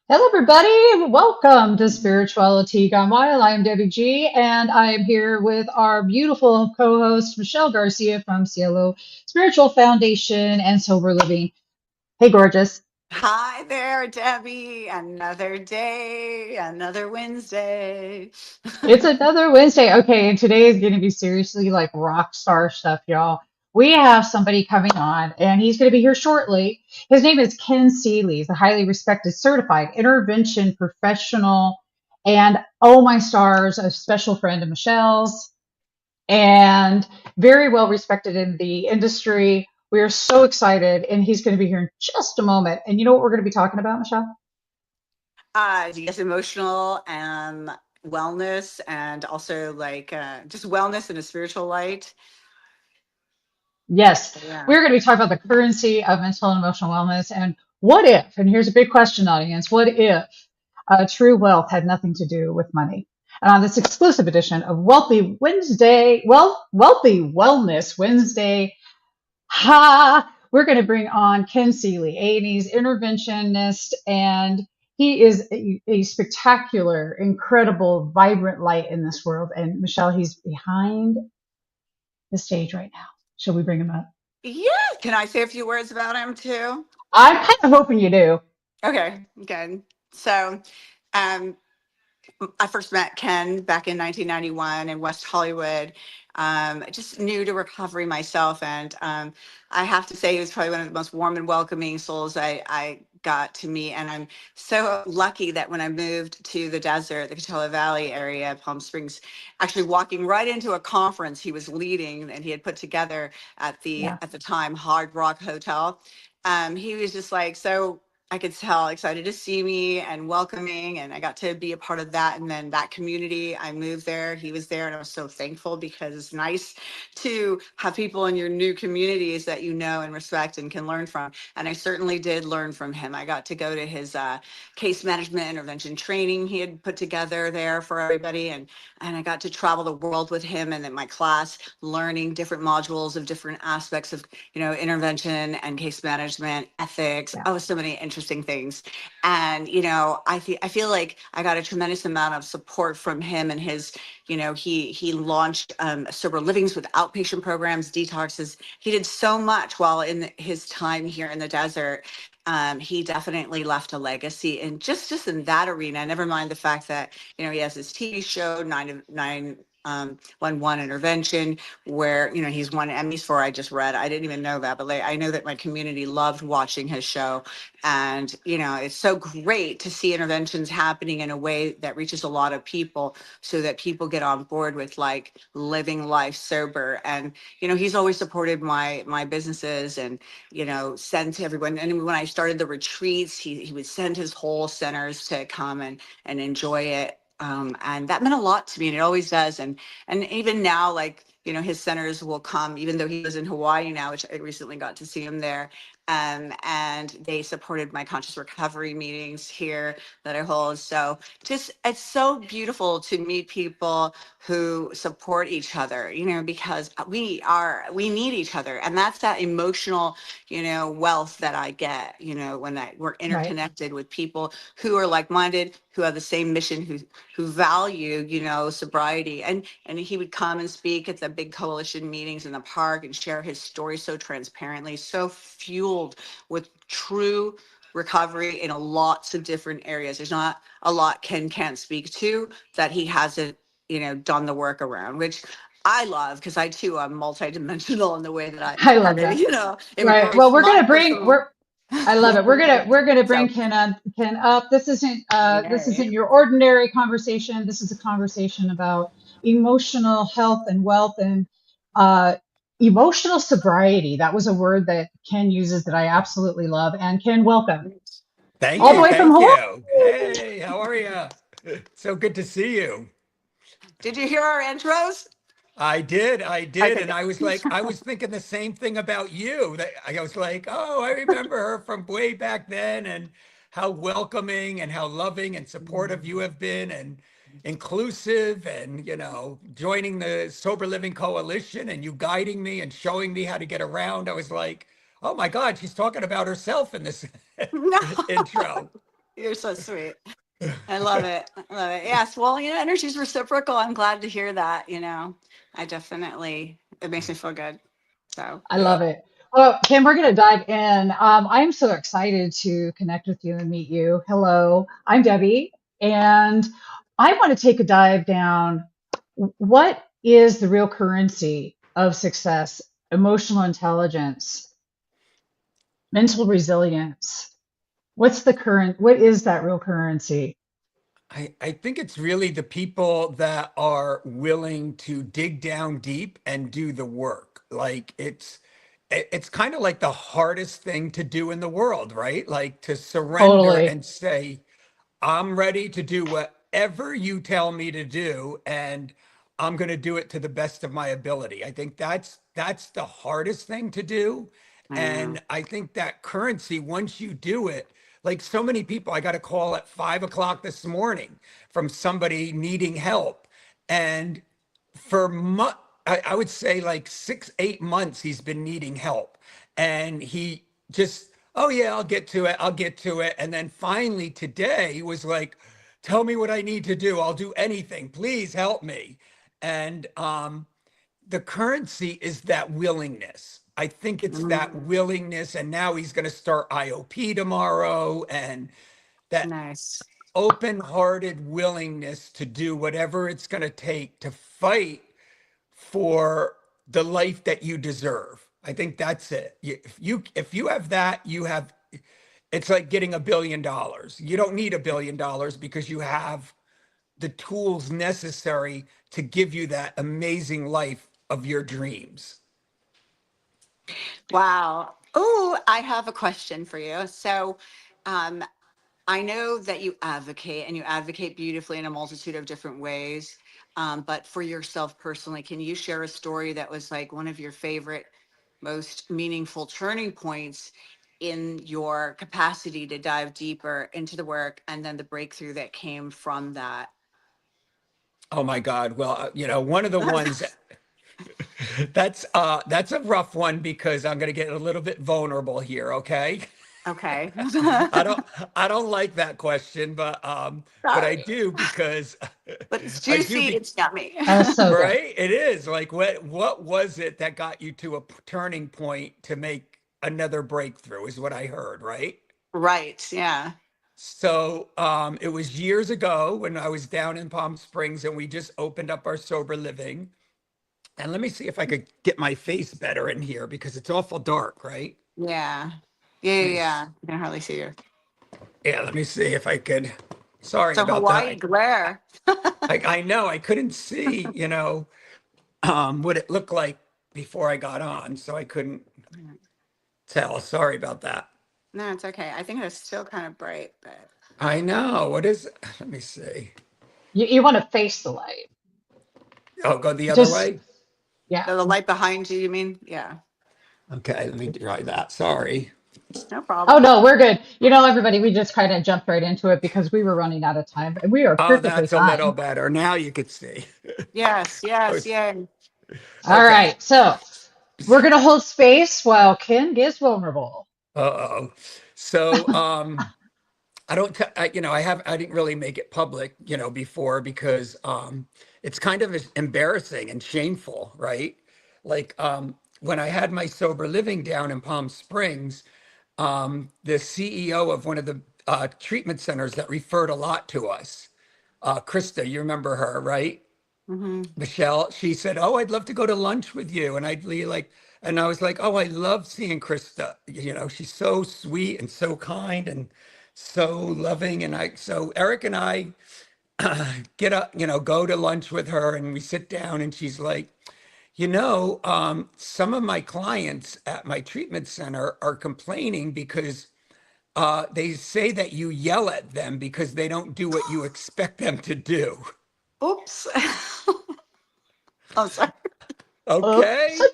Hello, everybody. Welcome to Spirituality Gone Wild. I am Debbie G, and I am here with our beautiful co-host, Michele Garcia from Cielo Spiritual Foundation and Sober Living. Hey, gorgeous. Hi there, Debbie. Another day, another Wednesday. It's another Wednesday. Okay, and today is going to be seriously like rock star stuff, y'all. We have somebody coming on, and he's going to be here shortly. His name is Ken Seeley. He's a highly respected certified intervention professional, and oh my stars, a special friend of Michelle's, and very well respected in the industry. We are so excited, and he's going to be here in just a moment. And you know what we're going to be talking about, Michelle? Yes, emotional wellness, and also like just wellness in a spiritual light. Yes, Yeah. we're going to be talking about the currency of mental and emotional wellness. And what if, and here's a big question, audience, what if true wealth had nothing to do with money? And on this exclusive edition of Wealthy Wednesday, Wealthy Wellness Wednesday, we're going to bring on Ken Seeley, A&E's interventionist, and he is a spectacular, incredible, vibrant light in this world. And Michelle, he's behind the stage right now. Shall we bring him up? Yeah. Can I say a few words about him too? I'm kind of hoping you do. Okay, good. So, um, I first met Ken back in 1991 in West Hollywood. Just new to recovery myself, and I have to say he was probably one of the most warm and welcoming souls I got to meet. And I'm so lucky that when I moved to the desert, the Coachella Valley area, Palm Springs, actually walking right into a conference he was leading and he had put together Yeah. at the time Hard Rock Hotel. He was just like so. I could tell excited to see me and welcoming, and I got to be a part of that. And then that community, I moved there, he was there, and I was so thankful because it's nice to have people in your new communities that you know and respect and can learn from. And I certainly did learn from him. I got to go to his case management intervention training he had put together there for everybody, and I got to travel the world with him and in my class, learning different modules of different aspects of intervention and case management, ethics. Yeah. Oh, so many interesting things. And, I feel like I got a tremendous amount of support from him and his, he launched sober livings with outpatient programs, detoxes. He did so much while in his time here in the desert. He definitely left a legacy and just in that arena, never mind the fact that, he has his TV show, 911 intervention, where he's won Emmys for. I just read. I didn't even know that, but like, I know that my community loved watching his show, and it's so great to see interventions happening in a way that reaches a lot of people, so that people get on board with like living life sober. And he's always supported my businesses, and sent everyone. And when I started the retreats, he would send his whole centers to come and enjoy it. And that meant a lot to me, and it always does. And even now, like, his centers will come, even though he lives in Hawaii now, which I recently got to see him there. And they supported my conscious recovery meetings here that I hold. So just, it's so beautiful to meet people who support each other, because we need each other. And that's that emotional, wealth that I get, when we're Right. interconnected with people who are like-minded, who have the same mission, who value, sobriety. And he would come and speak at the big coalition meetings in the park and share his story so transparently, so fueled with true recovery in a lots of different areas. There's not a lot Ken can't speak to that he hasn't, done the work around, which I love, because I too am multidimensional in the way that I I how love to, that. Right. Well, embrace we're my gonna bring personal we're I love it. We're gonna bring so Ken on Ken up. This yay. isn't your ordinary conversation. This is a conversation about emotional health and wealth and uh emotional sobriety. That was a word that Ken uses that I absolutely love. And Ken, welcome. Thank All the you. way Yay. from Thank Hawaii. you. Hey, how are you? So good to see you. Did you hear our intros? I did. Okay, And I was thinking the same thing about you. That I was like, oh, I remember her from way back then and how welcoming and how loving and supportive you have been and inclusive and, joining the Sober Living Coalition and you guiding me and showing me how to get around. I was like, oh my God, she's talking about herself in this no. intro. You're so sweet. I love it. I love it. Yes. Well, energy is reciprocal. I'm glad to hear that. I definitely, it makes me feel good. So, I Yeah. love it. Well, Kim, we're going to dive in. I'm so excited to connect with you and meet you. Hello, I'm Debbie, and I want to take a dive down. What is the real currency of success? Emotional intelligence, mental resilience. What is that real currency? I think it's really the people that are willing to dig down deep and do the work. Like it's kind of like the hardest thing to do in the world, right? Like to surrender Totally. and say, I'm ready to do whatever you tell me to do, and I'm going to do it to the best of my ability. I think that's the hardest thing to do. I know. And I think that currency, once you do it, like so many people, I got a call at 5 o'clock this morning from somebody needing help. And for I would say like 6, 8 months, he's been needing help. And he just, oh yeah, I'll get to it. I'll get to it. And then finally today he was like, tell me what I need to do. I'll do anything. Please help me. And the currency is that willingness. I think it's that Mm, willingness. And now he's going to start IOP tomorrow. And that nice. open-hearted willingness to do whatever it's going to take to fight for the life that you deserve. I think that's it. If you have that, you have, it's like getting $1 billion. You don't need $1 billion because you have the tools necessary to give you that amazing life of your dreams. Wow. Oh, I have a question for you. So, um, I know that you advocate and you advocate beautifully in a multitude of different ways. But for yourself personally, can you share a story that was like one of your favorite, most meaningful turning points in your capacity to dive deeper into the work and then the breakthrough that came from that? Oh my God. Well, one of the ones that's a rough one because I'm going to get a little bit vulnerable here, okay? Okay. I don't I don't like that question, but I Sorry, do because but it's I do juicy. It's yummy. That was so good. right? It is like what was it that got you to a turning point to make another breakthrough is what I heard, right? Right. Yeah. So it was years ago when I was down in Palm Springs and we just opened up our sober living. And let me see if I could get my face better in here because it's awful dark, right? Yeah. Yeah. Yeah. Let me, Yeah. I can hardly see you. yeah, let me see if I could. Sorry So about Hawaii that. glare. I know I couldn't see, what it looked like before I got on, so I couldn't tell. Sorry about that. No, it's okay. I think it's still kind of bright, but I know. What is it? Let me see. You want to face the light. Oh, go the other Just, way? yeah. the light behind you, you mean? Yeah. Okay, let me try that. Sorry. No Oh, problem. no, we're good. Everybody, we just kind of jumped right into it because we were running out of time and we are Oh, perfectly that's a little fine. better. Now you could see. Yes, I yes, was, yeah. All okay. right. So we're going to hold space while Ken gets vulnerable. Uh-oh. So, I don't, I didn't really make it public, before because it's kind of embarrassing and shameful, right? Like when I had my sober living down in Palm Springs, the CEO of one of the treatment centers that referred a lot to us, Krista, you remember her, right? Hmm. Michele, she said, "Oh, I'd love to go to lunch with you." And and I was like, "Oh, I love seeing Krista. She's so sweet and so kind and so loving." And so Eric and I get up, go to lunch with her and we sit down and she's like, some of my clients at my treatment center are complaining because they say that you yell at them because they don't do what you expect them to do. Oops. I'm sorry. Oops, Okay.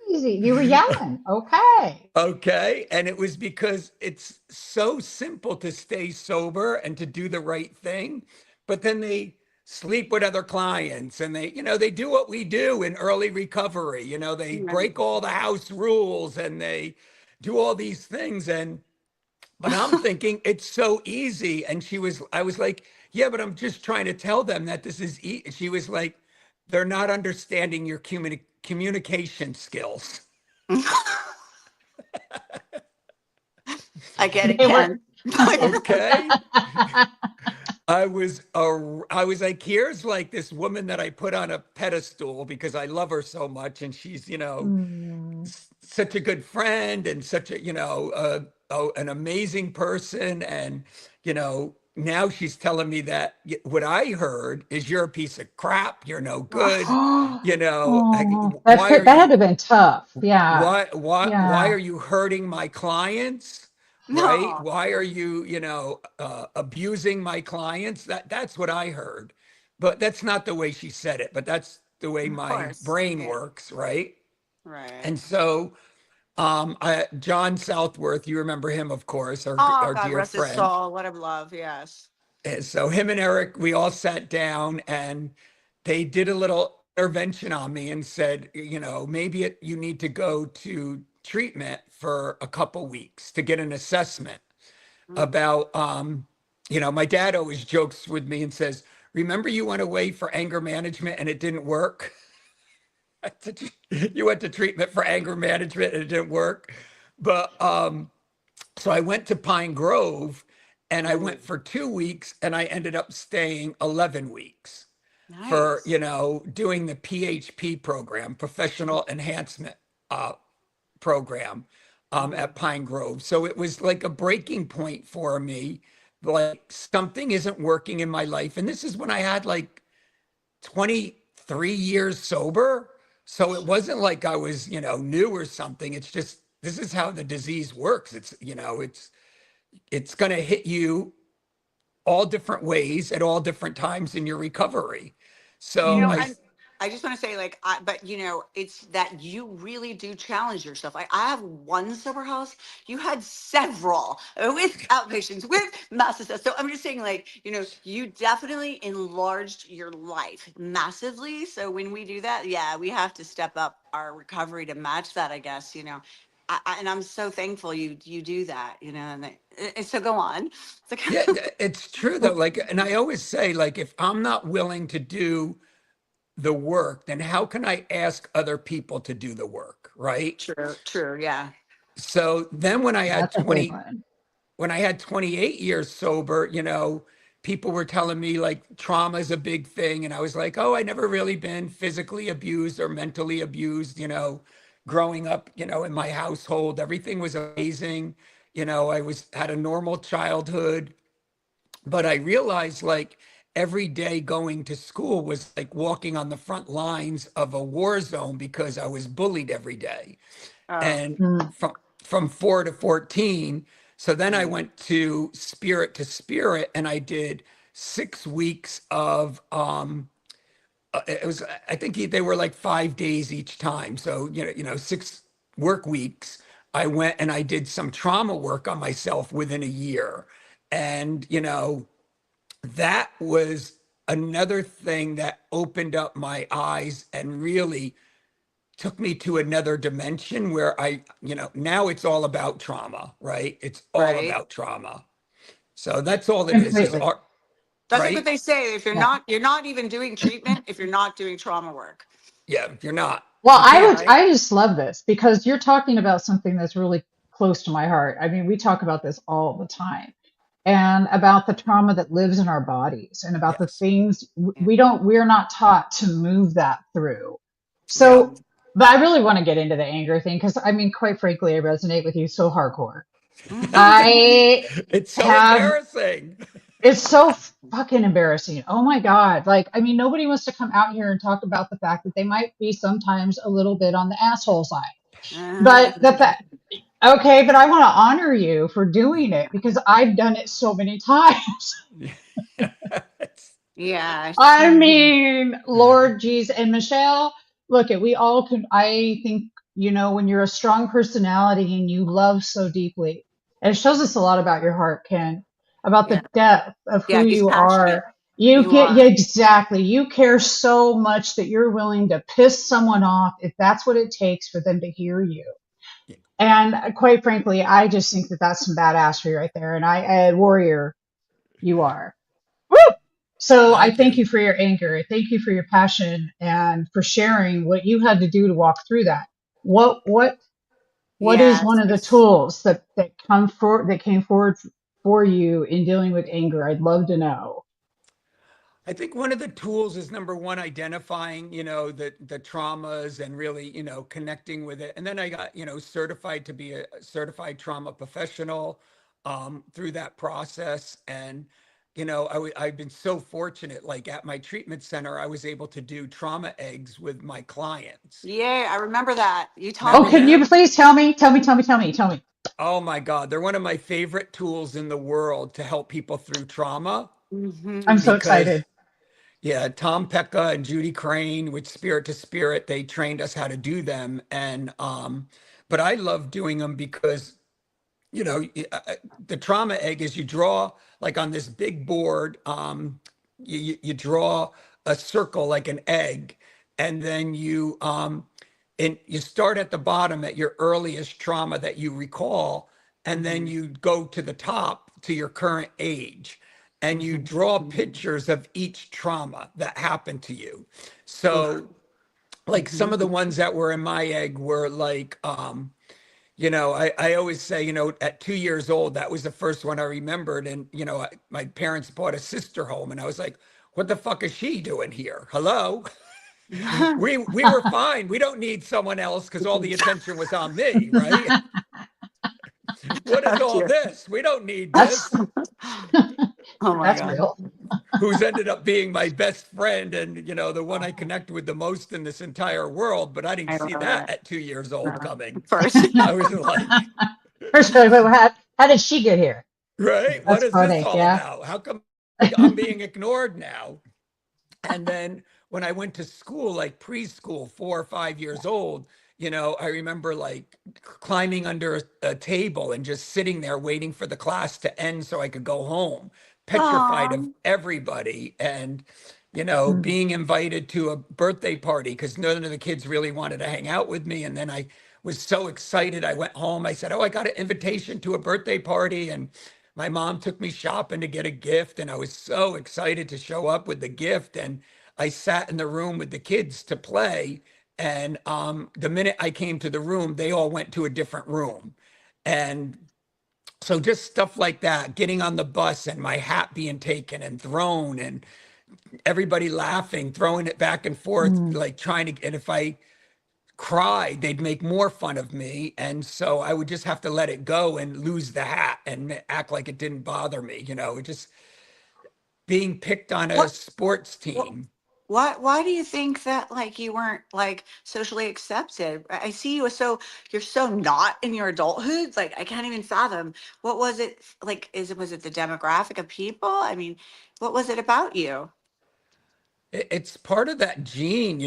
daisy. You were yelling. Okay. Okay. And it was because it's so simple to stay sober and to do the right thing. But then they sleep with other clients and they do what we do in early recovery. They Right. break all the house rules and they do all these things. And But I'm thinking it's so easy. And I was like, yeah, but I'm just trying to tell them that this is She was like, they're not understanding your communication skills. I get it, They were. Ken. Okay. I was like, here's like this woman that I put on a pedestal because I love her so much, and she's, Mm. such a good friend and such a, an amazing person. And, now she's telling me that what I heard is you're a piece of crap, you're no good, Oh, why are that had to you have been tough. Yeah. why Yeah. are you hurting my clients? Right? No, Why are you, abusing my clients? That's what I heard. But that's not the way she said it, but that's the way of my course. brain Yeah. works, right? Right. And so John Southworth, you remember him, of course, Oh, our God dear rest his friend. soul. What a love. Yes. And so him and Eric, we all sat down and they did a little intervention on me and said, maybe you need to go to treatment for a couple weeks to get an assessment Mm. about, my dad always jokes with me and says, remember you went away for anger management and it didn't work? I said, you went to treatment for anger management and it didn't work. But so I went to Pine Grove and I went Mm. for 2 weeks and I ended up staying 11 weeks for, Nice. doing the PHP program, professional enhancement uh, program Hmm. at Pine Grove. So it was like a breaking point for me. Like something isn't working in my life. And this is when I had like 23 years sober. So it wasn't like I was, new or something. It's just, this is how the disease works. It's going to hit you all different ways at all different times in your recovery. So Mm. I just want to say, like, but it's that you really do challenge yourself. I have one sober house. You had several with outpatients, with massive stuff. So I'm just saying, like, you definitely enlarged your life massively. So when we do that, yeah, we have to step up our recovery to match that, I guess, and I'm so thankful you do that, so go on. It's like, yeah, it's true though. Like, and I always say, like, if I'm not willing to do the work, then how can I ask other people to do the work, right? true, true, yeah. So then That's a big one. when I had 28 years sober, people were telling me like trauma is a big thing. And I was like, oh, I never really been physically abused or mentally abused, growing up, in my household. Everything was amazing. Had a normal childhood, but I realized like every day going to school was like walking on the front lines of a war zone because I was bullied every day. Oh. And Mm. from 4 to 14. So then I Mm. went to Spirit and I did 6 weeks of it was, I think they were like 5 days each time. So, 6 work weeks. I went and I did some trauma work on myself within a year. And, that was another thing that opened up my eyes and really took me to another dimension where now it's all about trauma, right? It's all Right. about trauma. So that's all it is Completely. art, That's like what right? they say. If Yeah. you're not even doing treatment if you're not doing trauma work. Yeah, you're not. Well, You can't. Right. I just love this because you're talking about something that's really close to my heart. I mean, we talk about this all the time and about the trauma that lives in our bodies and about the Yes. things Yeah. we're not taught to move that through. Yeah. So, but I really want to get into the anger thing because I mean, quite frankly, I resonate with you so hardcore. I It's so have embarrassing. It's so fucking embarrassing. Oh my God. Like, I mean, nobody wants to come out here and talk about the fact that they might be sometimes a little bit on the asshole side. But the fact, okay, but I want to honor you for doing it because I've done it so many times. Yes. I mean, Lord jeez. And Michelle, look we all can, I think, when you're a strong personality and you love so deeply, and it shows us a lot about your heart, Ken, about Yeah. the depth of who Yeah. He's you passionate. are. You You get, yeah, are. exactly. You care so much that you're willing to piss someone off if that's what it takes for them to hear you. And quite frankly, I just think that that's some badassery right there. And warrior, you are. Woo! So I Thank thank you. you for your anger. I thank you for your passion and for sharing what you had to do to walk through that. What is one of the Yes. tools that came forward for you in dealing with anger? I'd love to know. I think one of the tools is number one, identifying, the traumas and really, connecting with it. And then I got, certified to be a certified trauma professional through that process. And, I've been so fortunate, like at my treatment center, I was able to do trauma eggs with my clients. Yeah, I remember that. You told Oh, Remember me. can you them? please tell me? Tell me. Oh my God, they're one of my favorite tools in the world to help people through trauma I'm Hmm. so because excited. yeah, Tom Pecca and Judy Crane with Spirit to Spirit, they trained us how to do them. And but I love doing them because the trauma egg is you draw like on this big board, you draw a circle like an egg, and then you start at the bottom at your earliest trauma that you recall, and then Hmm. you go to the top to your current age, and you Hmm. draw pictures of each trauma that happened to you. Oof. So like some Hmm. of the ones that were in my egg were like I always say, at 2 years old, that was the first one I remembered. And, my parents bought a sister home and I was like, what the fuck is she doing here? Hello? We were fine. We don't need someone else because all the attention was on me, right? What is Oh, all dear. this? We don't need That's this. Oh my that's God. real. Who's ended up being my best friend and, the one I connect with the most in this entire world. But I didn't I see remember that that. at 2 years old coming. First. I was like, First, wait, how did she get here? right? What That's is this funny. all Yeah. about? How come I'm being ignored now? And then when I went to school, like preschool, 4 or 5 years old, I remember like climbing under a table and just sitting there waiting for the class to end so I could go home, petrified of Oh. everybody. And, Mm. being invited to a birthday party because none of the kids really wanted to hang out with me. And then I was so excited. I went home. I said, oh, I got an invitation to a birthday party. And my mom took me shopping to get a gift, and I was so excited to show up with the gift. And I sat in the room with the kids to play. And the minute I came to the room, they all went to a different room. And so just stuff like that, getting on the bus and my hat being taken and thrown, and everybody laughing, throwing it back and forth, Mm. like trying to, and if I cried, they'd make more fun of me. And so I would just have to let it go and lose the hat and act like it didn't bother me, it just being picked on a What? sports What? team. Why do you think that like you weren't like socially accepted? I see you as you're so not in your adulthood. Like I can't even fathom. What was it like? Was it the demographic of people? I mean, what was it about you? It's part of that gene,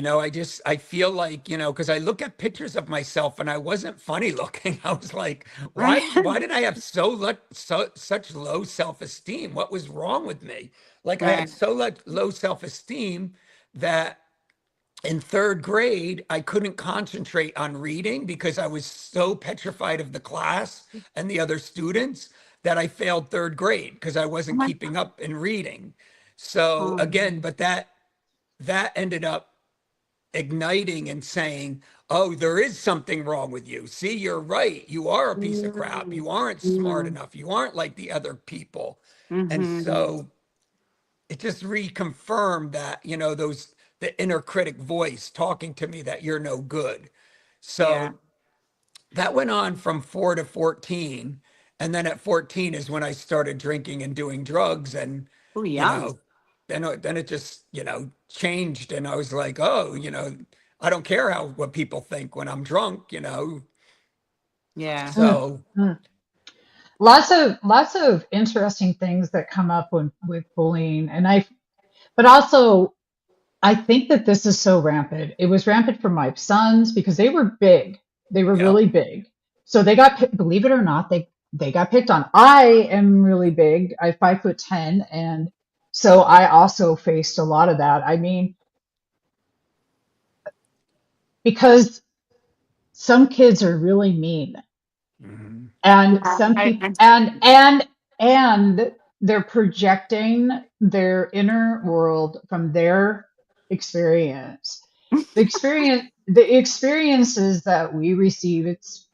I feel like, because I look at pictures of myself and I wasn't funny looking. I was like, why Right. did I have such low self-esteem? What was wrong with me? Like I had Right. so low self-esteem that in third grade, I couldn't concentrate on reading because I was so petrified of the class and the other students that I failed third grade because I Oh wasn't my keeping up in reading. So God. again, but that ended up igniting and saying, oh, there is something wrong with you. See, you're right. You are a piece of crap. Mm, You aren't smart mm, enough. You aren't like the other people. And mhm. so it just reconfirmed that, the inner critic voice talking to me that you're no good. Yeah. So that went on from 4 to 14. And then at 14 is when I started drinking and doing drugs. And, Oh, you young. know, then it just, changed. And I was like, oh, I don't care what people think when I'm drunk. Yeah. Mm. So Mm. Lots of interesting things that come up with bullying, but also I think that this is so rampant. It was rampant for my sons because they were big. They were yeah, really big. So believe it or not, they got picked on. I am really big. I'm 5'10", and so I also faced a lot of that. I mean, because some kids are really mean, Mhm. and Yeah, some people, and they're projecting their inner world from their experience. The experiences that we receive, it's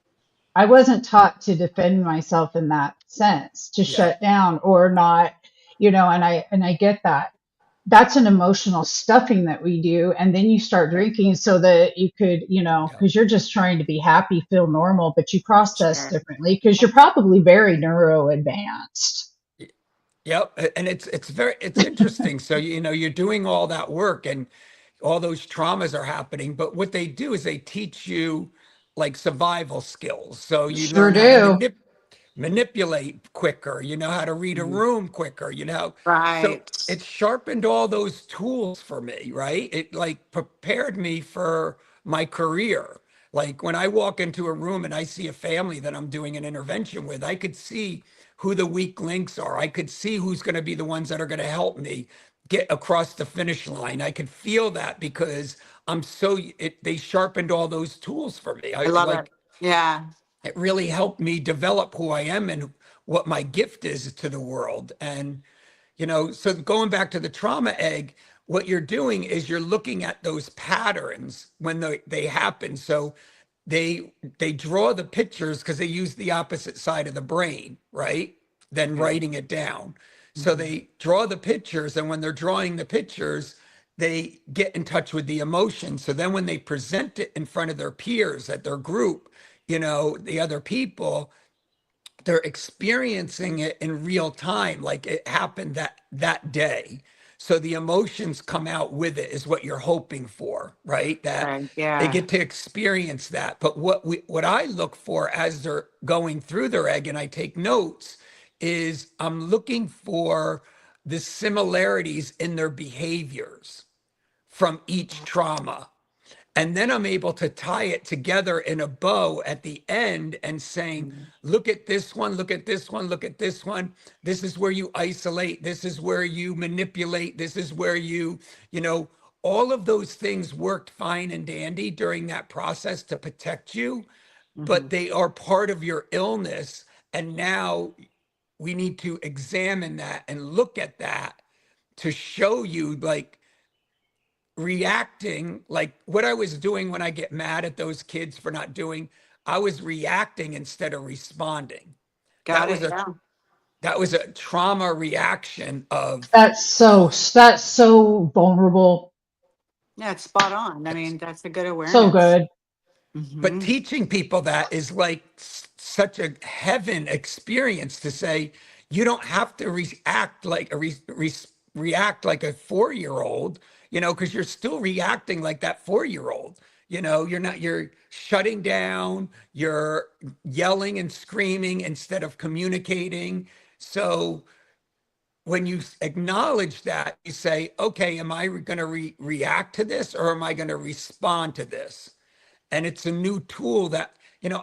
I wasn't taught to defend myself in that sense, to Yeah. shut down or not, and I get that. That's an emotional stuffing that we do. And then you start Yeah. drinking so that you could, Yeah. because you're just trying to be happy, feel normal, but you process sure. differently because you're probably very neuro advanced. Yep. And it's interesting. So, you're doing all that work and all those traumas are happening, but what they do is they teach you like survival skills. So you Sure learn how to do. manipulate quicker, you know how to read a Mhm. room quicker, so Right. it sharpened all those tools for me, right? It like prepared me for my career. Like when I walk into a room and I see a family that I'm doing an intervention with, I could see who the weak links are. I could see who's going to be the ones that are going to help me get across the finish line. I could feel that because they sharpened all those tools for me. I love it. Yeah. It really helped me develop who I am and what my gift is to the world. And, so going back to the trauma egg, what you're doing is you're looking at those patterns when they happen. So they draw the pictures because they use the opposite side of the brain, right? Than Okay. writing it down. So Mhm. they draw the pictures, and when they're drawing the pictures, they get in touch with the emotion. So then when they present it in front of their peers at their group, the other people, they're experiencing it in real time, like it happened that day. So the emotions come out with it is what you're hoping for, right? That Right. they Yeah. get to experience that. But what I look for as they're going through their egg and I take notes is I'm looking for the similarities in their behaviors from each trauma. And then I'm able to tie it together in a bow at the end and saying, Mhm. look at this one, look at this one, look at this one. This is where you isolate. This is where you manipulate. This is where you know, all of those things worked fine and dandy during that process to protect you, but Mhm. they are part of your illness. And now we need to examine that and look at that to show you like, reacting like what I was doing when I get mad at those kids for not doing, I was reacting instead of responding. That Got was it. a Yeah. that was a trauma reaction of That's so vulnerable. Yeah. It's spot on. I it's mean, that's a good So awareness. good. but Hmm. teaching people that is like such a heaven experience to say you don't have to react like react like a 4-year old, because you're still reacting like that 4-year old. You're shutting down, you're yelling and screaming instead of communicating. So when you acknowledge that, you say, okay, am I going to react to this or am I going to respond to this? And it's a new tool that,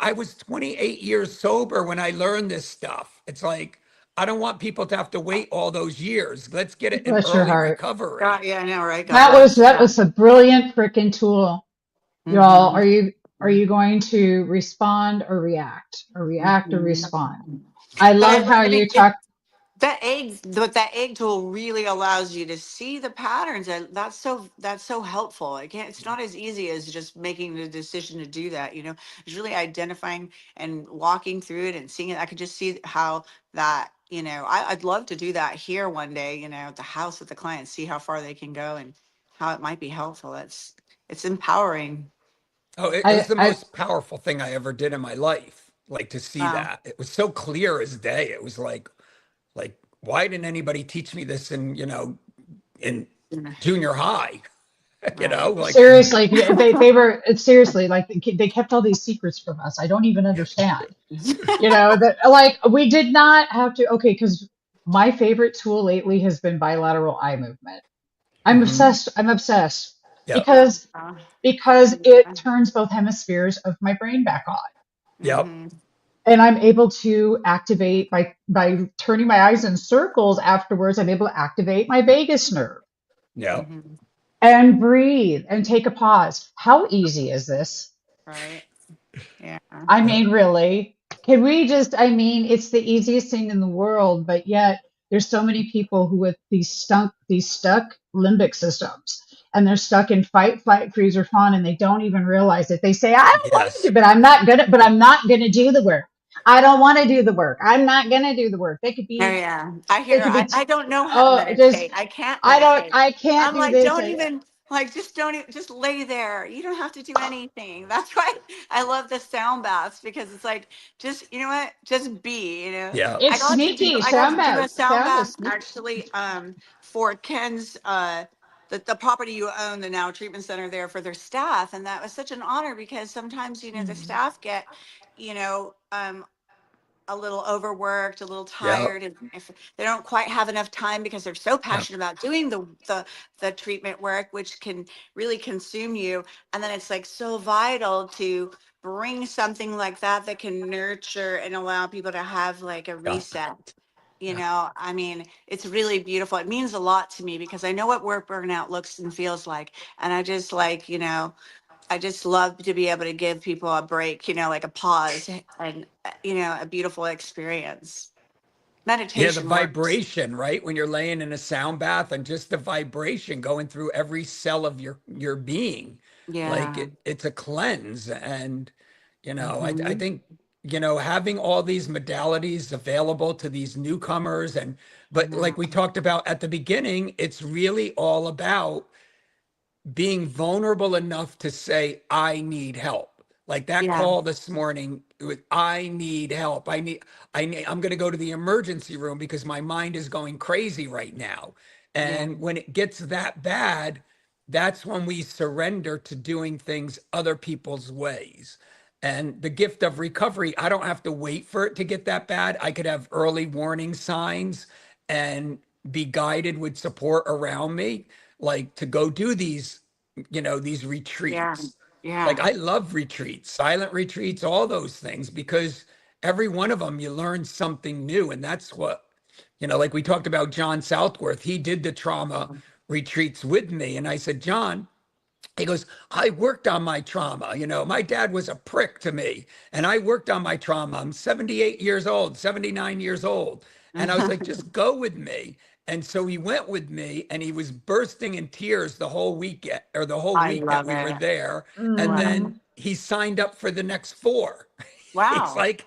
I was 28 years sober when I learned this stuff. It's like, I don't want people to have to wait all those years. Let's get it in Bless your early heart. recovery. God, yeah, I know, right? God That was bless. that Yeah. was a brilliant freaking tool. Y'all, Hmm. are you going to respond or react? Or react or Hmm. respond? I But love how I you mean, talk. that egg tool really allows you to see the patterns, and that's so helpful. It's not as easy as just making the decision to do that. It's really identifying and walking through it and seeing it. I could just see how that. I'd love to do that here one day. At the house with the clients, see how far they can go and how it might be helpful. It's empowering. Oh, it was I the I most powerful thing I ever did in my life. Like to see Wow. that. It was so clear as day. It was like, why didn't anybody teach me this in Yeah. junior high? Right. Like, seriously, they were seriously like they kept all these secrets from us. I don't even understand. That like we did not have to. Okay, because my favorite tool lately has been bilateral eye movement. I'm mhm, obsessed. I'm obsessed yep, Yeah. because because it turns both hemispheres of my brain back on. yep, Mm-hmm. And I'm able to activate by turning my eyes in circles afterwards. I'm able to activate my vagus nerve yep. Mm-hmm. and breathe and take a pause. How easy is this? Right. Yeah. I mean, really, can we just, I mean, it's the easiest thing in the world, but yet there's so many people who with these stuck limbic systems and they're stuck in fight, flight, freeze, or fawn, and they don't even realize it. They say, I don't want to, Yes. but I'm not gonna do the work. I don't want to do the work. I'm not gonna do the work. Oh yeah, I They hear. could be, I don't know how to oh, just, meditate. I can't meditate. I can't I'm do like, this. don't even like, just don't even, just lay there. You don't have to do anything. That's why I love the sound baths, because it's like, just, you know what, just be. You know, Yeah. It's sneaky. I got to Sound do a bath. sound Sound is bath sneaky. actually, for Ken's the property you own, the now treatment center there, for their staff, and that was such an honor, because sometimes, you know, the staff get, you know, a little overworked, a little Yeah. tired, and if they don't quite have enough time because they're so Yeah. passionate about doing the treatment work, which can really consume you, and then it's like so vital to bring something like that that can nurture and allow people to have like a Yeah. reset. You Yeah. know, I mean, it's really beautiful. It means a lot to me because I know what work burnout looks and feels like, and I just like, you know, I just love to be able to give people a break, you know, like a pause, and, you know, a beautiful experience. Yeah, the Meditation works. vibration, right? When you're laying in a sound bath and just the vibration going through every cell of your being, like Yeah. it's a cleanse. And I Hmm. think having all these modalities available to these newcomers, but like we talked about at the beginning, it's really all about being vulnerable enough to say, I need help. Like that Yeah. call this morning, it was, I need help. I'm going to go to the emergency room because my mind is going crazy right now. Yeah. And when it gets that bad, that's when we surrender to doing things other people's ways. And the gift of recovery, I don't have to wait for it to get that bad. I could have early warning signs and be guided with support around me, like to go do these Yeah. retreats. Like Yeah. I love retreats, silent retreats, all those things, because every one of them you learn something new. And that's what, like we talked about John Southworth, he did the trauma retreats with me. And I said, John, he goes, I worked on my trauma. My dad was a prick to me, and I worked on my trauma. I'm 78 years old, 79 years old. And I was like, just go with me. And so he went with me, and he was bursting in tears the whole weekend, or the whole I week that love we were it. there. And Wow. then he signed up for the next 4. He's Wow. like,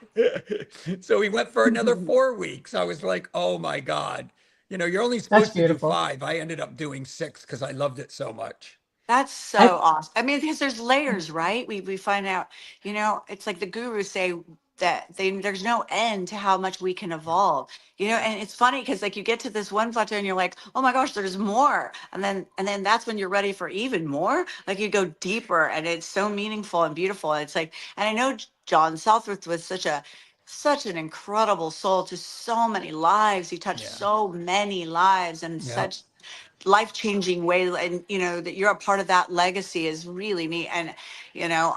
so he went for another 4 weeks. I was like, oh my God. You're only That's supposed to do beautiful. 5. I ended up doing 6 because I loved it so much. That's I, so awesome. I mean, because there's layers, right? We find out, you know, it's like the gurus say that there's no end to how much we can evolve. You know, and it's funny because like you get to this one plateau and you're like, oh my gosh, there's more. And then that's when you're ready for even more. Like you go deeper, and it's so meaningful and beautiful. It's like, and I know John Southworth was such an incredible soul to so many lives. He touched Yeah. so many lives and Yeah. such life-changing way, and you know that you're a part of that legacy is really neat. And you know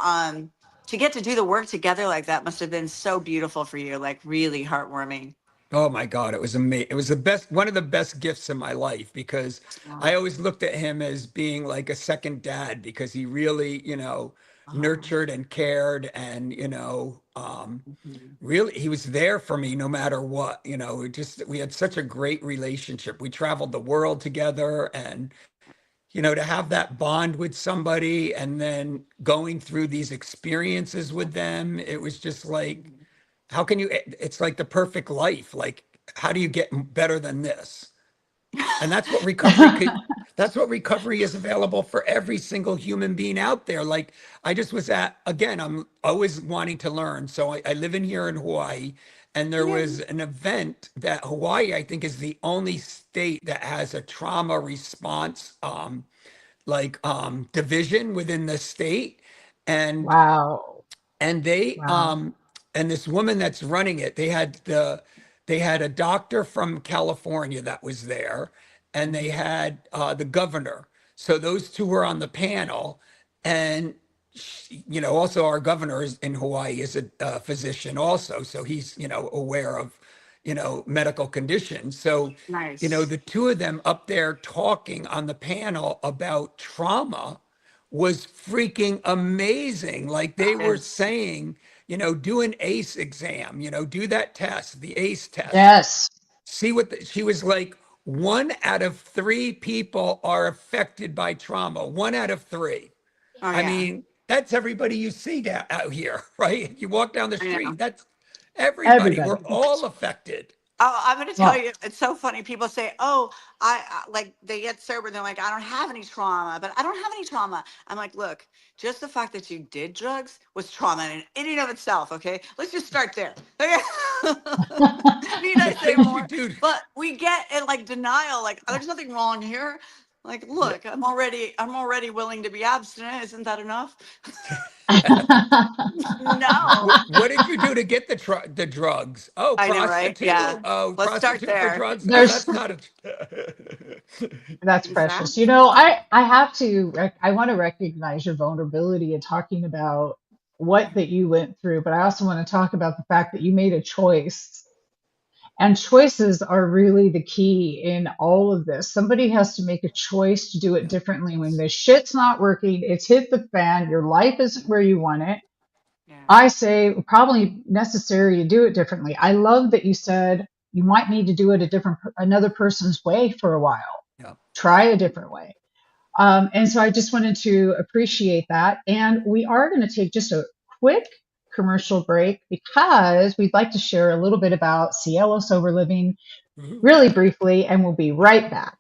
to get to do the work together like that must have been so beautiful for you, like really heartwarming. Oh my God, it was amazing. It was the best, one of the best gifts in my life, because I Wow. always looked at him as being like a second dad, because he really, Oh. nurtured and cared, and, Mhm. really he was there for me no matter what. We had such a great relationship. We traveled the world together, and to have that bond with somebody and then going through these experiences with them, it was just like, how can you, it's like the perfect life. Like, how do you get better than this? And that's what recovery is available for every single human being out there. Like, I just was again, I'm always wanting to learn. So I live in here in Hawaii, and there Yeah. was an event that Hawaii, I think, is the only state that has a trauma response, division within the state. And wow. and they Wow. and this woman that's running it, they had a doctor from California that was there, and they had the governor. So those two were on the panel. And also our governor in Hawaii is a physician also, so he's aware of medical conditions. So Nice. the two of them up there talking on the panel about trauma was freaking amazing. Like they were Yes. saying, do an ACE exam, do that test, the ACE test. Yes. See what she was like. 1 out of 3 people are affected by trauma. 1 out of 3. Oh I yeah. mean, that's everybody you see out here, right? You walk down the I know. street, that's everybody. We're Everybody. all affected. Oh, I'm going to tell Well, you, it's so funny. People say, "Oh, like they get sober, and they're like, I don't have any trauma, but I don't have any trauma." I'm like, look, just the fact that you did drugs was trauma in and of itself. Okay, let's just start there. Okay? Need The I say things you more? do. But we get in like denial, like there's nothing wrong here. Like, Yeah. look, I'm already willing to be abstinent. Isn't that enough? No, What did you do to get the drugs? Oh, I know, right? prostitute. Yeah, Oh, let's start prostitute for there. drugs. Oh, there's that's not a. that's precious. Exactly. I have to I want to recognize your vulnerability in talking about what that you went through, but I also want to talk about the fact that you made a choice. And choices are really the key in all of this. Somebody has to make a choice to do it differently when the shit's not working, it's hit the fan, your life isn't where you want it. Yeah. I say probably necessary to do it differently. I love that you said you might need to do it another person's way for a while. Yeah. Try a different way. And so I just wanted to appreciate that. And we are going to take just a quick commercial break because we'd like to share a little bit about Cielo Sober Living Mhm. really briefly, and we'll be right back.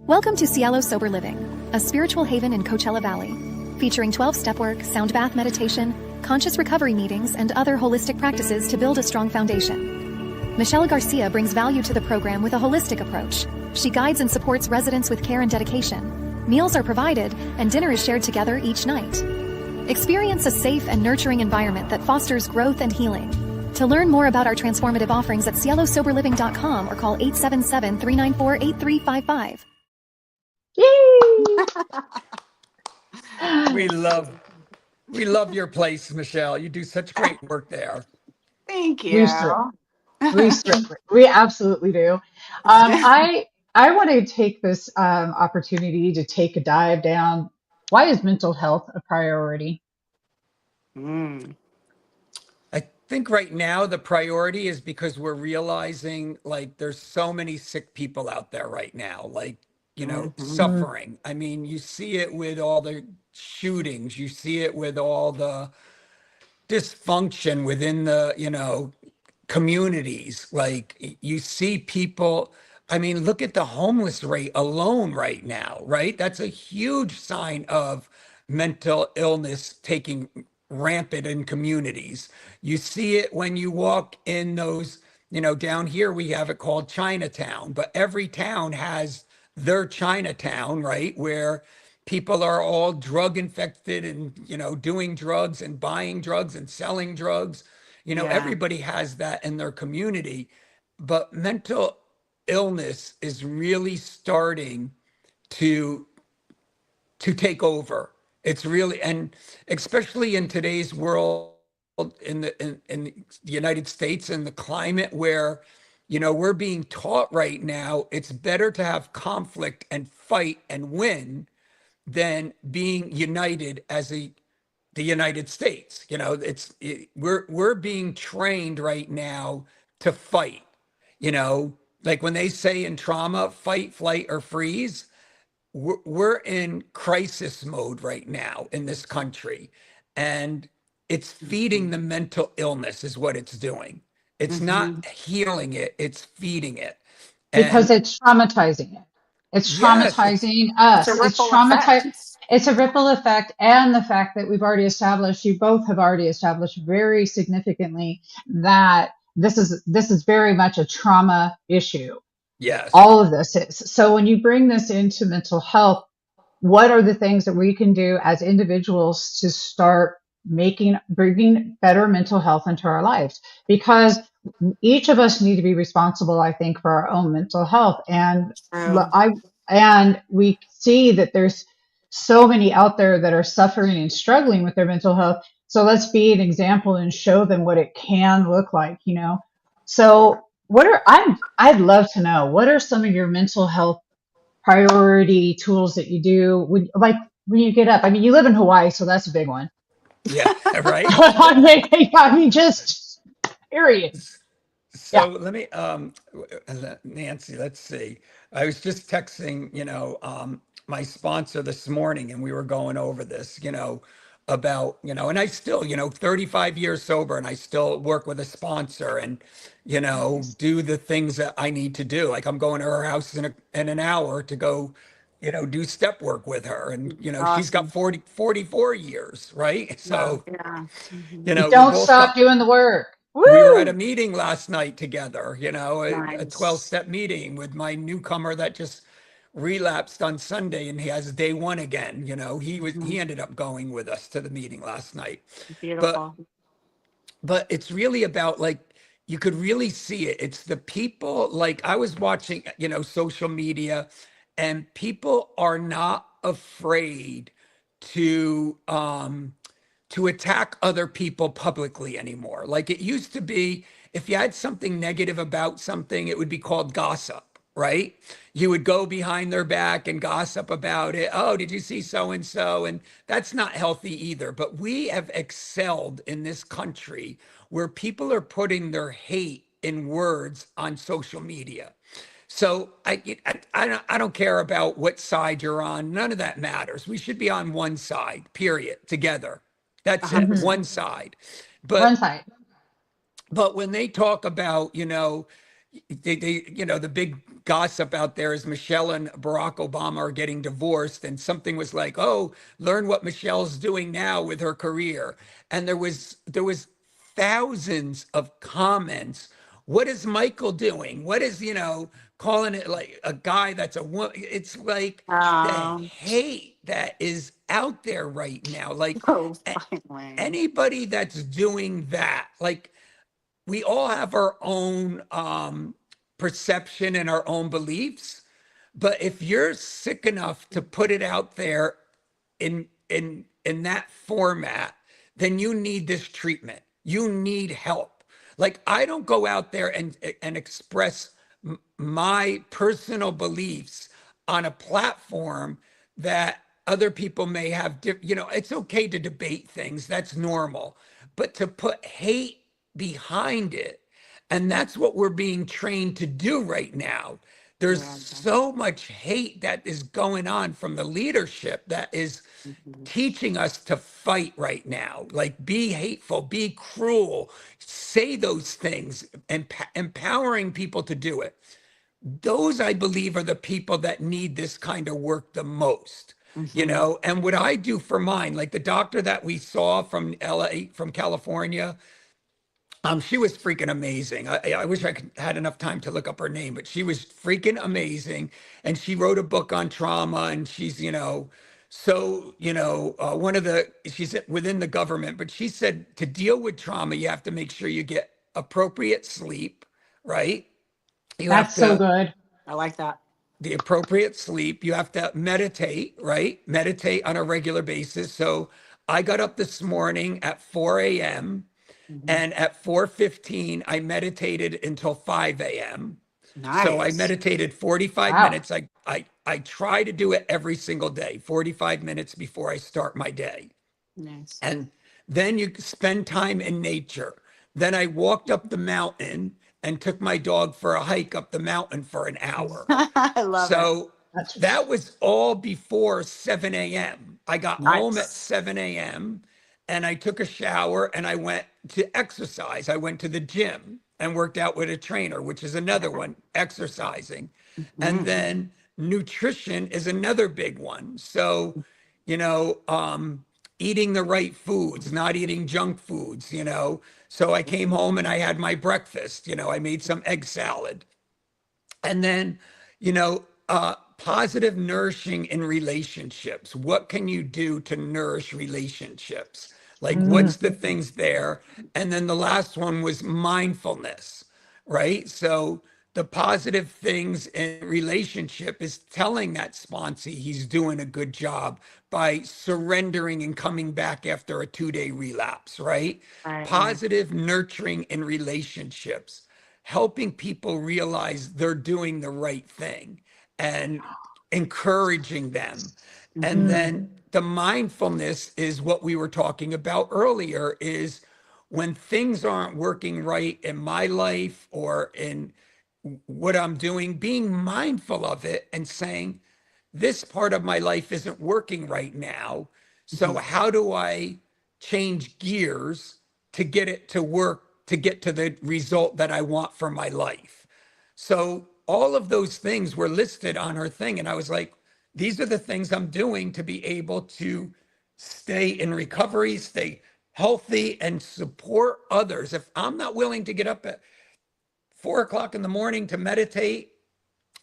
Welcome to Cielo Sober Living, a spiritual haven in Coachella Valley, featuring 12-step work, sound bath meditation, conscious recovery meetings, and other holistic practices to build a strong foundation. Michele Garcia brings value to the program with a holistic approach. She guides and supports residents with care and dedication. Meals are provided, and dinner is shared together each night. Experience a safe and nurturing environment that fosters growth and healing. To learn more about our transformative offerings at cielosoberliving.com or call 877-394-8355. Yay! We love your place, Michele. You do such great work there. Thank We you. we absolutely do. I want to take this opportunity to take a dive down. Why is mental health a priority? Mm, I think right now the priority is because we're realizing like there's so many sick people out there right now, like, mhm. Mm, suffering. I mean, you see it with all the shootings, you see it with all the dysfunction within the, communities. Like you see people, I mean, look at the homeless rate alone right now, right? That's a huge sign of mental illness taking rampant in communities. You see it when you walk in those, down here we have it called Chinatown, but every town has their Chinatown, right? Where people are all drug infected and, doing drugs and buying drugs and selling drugs. Yeah. Everybody has that in their community, but mental illness is really starting to take over. It's really, and especially in today's world, in the United States and the climate where, we're being taught right now, it's better to have conflict and fight and win than being united as the United States. We're being trained right now to fight. Like when they say in trauma, fight, flight, or freeze, we're in crisis mode right now in this country, and it's feeding the mental illness is what it's doing. It's Mm-hmm. not healing it, it's feeding it. because And it's traumatizing it. It's yes, it's traumatizing It's a us. It's ripple effect. It's a ripple effect, and the fact that we've already established, you both have already established very significantly that this is very much a trauma issue. yes, All of this is. So when you bring this into mental health, what are the things that we can do as individuals to start bringing better mental health into our lives? Because each of us need to be responsible, I think, for our own mental health. And True. we see that there's so many out there that are suffering and struggling with their mental health. So let's be an example and show them what it can look like. So I'd love to know, what are some of your mental health priority tools that you do? when you get up? I mean, you live in Hawaii, so that's a big one. Yeah, right. I mean, just period. So Yeah. let me, Nancy, let's see. I was just texting, my sponsor this morning, and we were going over this, about, and I still, 35 years sober, and I still work with a sponsor and, do the things that I need to do. Like I'm going to her house in an hour to go, do step work with her. And, she's got Awesome. 44 years, right? Wow. So, Yeah. You we don't both stop got doing the work. we were at a Woo! meeting last night together, a Nice. 12-step meeting with my newcomer that just relapsed on Sunday and he has day one again. He Mhm. ended up going with us to the meeting last night. But Beautiful. but it's really about like you could really see it. It's the people like I was watching, social media and people are not afraid to attack other people publicly anymore. Like it used to be, if you had something negative about something, it would be called gossip, right? You would go behind their back and gossip about it. Oh, did you see so and so? And that's not healthy either. But we have excelled in this country where people are putting their hate in words on social media. So I don't care about what side you're on. None of that matters. We should be on one side, period, together. That's it, Mhm. 100%. one side. One But side. but when they talk about, the big gossip out there is Michelle and Barack Obama are getting divorced, and something was like, oh, learn what Michelle's doing now with her career. And there was thousands of comments. What is Michael doing? What is, calling it like a guy that's a woman? It's like the Um, hate that is out there right now. Like oh, a- finally. anybody that's doing that, like we all have our own perception and our own beliefs. But if you're sick enough to put it out there in that format, then you need this treatment. You need help. Like I don't go out there and express my personal beliefs on a platform that other people may have. It's okay to debate things. That's normal. But to put hate behind it, and that's what we're being trained to do right now. There's Yeah. so much hate that is going on from the leadership that is Mhm. teaching us to fight right now. Like, be hateful, be cruel, say those things, and empowering people to do it. Those, I believe, are the people that need this kind of work the most. Mhm. And what I do for mine, like the doctor that we saw from LA, from California, she was freaking amazing. I wish had enough time to look up her name, but she was freaking amazing. And she wrote a book on trauma, and she's, she's within the government, but she said to deal with trauma, you have to make sure you get appropriate sleep, right? You have That's so to, good. I like that. the appropriate sleep. You have to meditate, right? Meditate on a regular basis. So I got up this morning at 4 a.m. Mhm. and at 4:15, I meditated until 5 a.m. So I Nice. meditated 45 Wow. minutes. I try to do it every single day, 45 minutes before I start my day. Nice. And then you spend time in nature. Then I walked up the mountain and took my dog for a hike up the mountain for an hour. I love it. So That's that was all before 7 a.m. I got home at Nice. 7 a.m. and I took a shower and I went to exercise. I went to the gym and worked out with a trainer, which is another one, exercising. And Mhm. then nutrition is another big one. So, you know, eating the right foods, not eating junk foods, So I came home and I had my breakfast, I made some egg salad. And then, positive nourishing in relationships. What can you do to nourish relationships? Like, mm, what's the things there? And then the last one was mindfulness, right? So, the positive things in relationship is telling that sponsee he's doing a good job by surrendering and coming back after a 2-day relapse, right? Right. Positive nurturing in relationships, helping people realize they're doing the right thing. And encouraging them. And Mhm. then the mindfulness is what we were talking about earlier, is when things aren't working right in my life or in what I'm doing, being mindful of it and saying, this part of my life isn't working right now. So Mhm. how do I change gears to get it to work, to get to the result that I want for my life? So all of those things were listed on her thing. And I was like, these are the things I'm doing to be able to stay in recovery, stay healthy, and support others. If I'm not willing to get up at 4 o'clock in the morning to meditate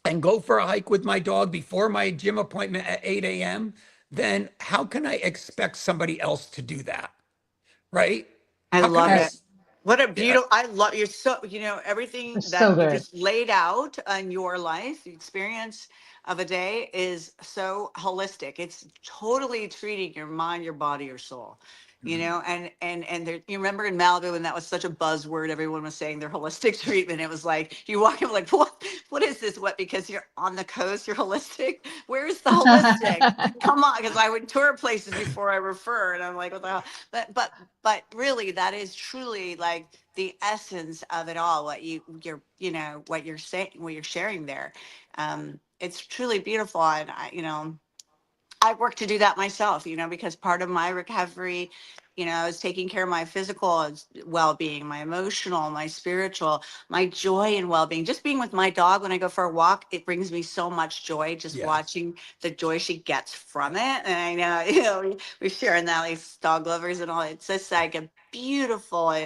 and go for a hike with my dog before my gym appointment at 8 a.m., then how can I expect somebody else to do that? Right? I How can love I? Right. it. What a Yeah, beautiful, I love, you're so, everything It's so that you good. just laid out on your life, the experience of a day is so holistic. It's totally treating your mind, your body, your soul. And there, you remember in Malibu when that was such a buzzword, everyone was saying their holistic treatment. It was like you walk in like, what is this? What, because you're on the coast, you're holistic? Where's the holistic? Come on, because I would tour places before I refer, and I'm like, what the hell? But really, that is truly like the essence of it all. What you're saying, what you're sharing there. It's truly beautiful, and I work to do that myself, because part of my recovery, is taking care of my physical well-being, my emotional, my spiritual, my joy and well-being. Just being with my dog when I go for a walk, it brings me so much joy just yes, watching the joy she gets from it. And I know, we share in that, like dog lovers and all. It's just like a beautiful,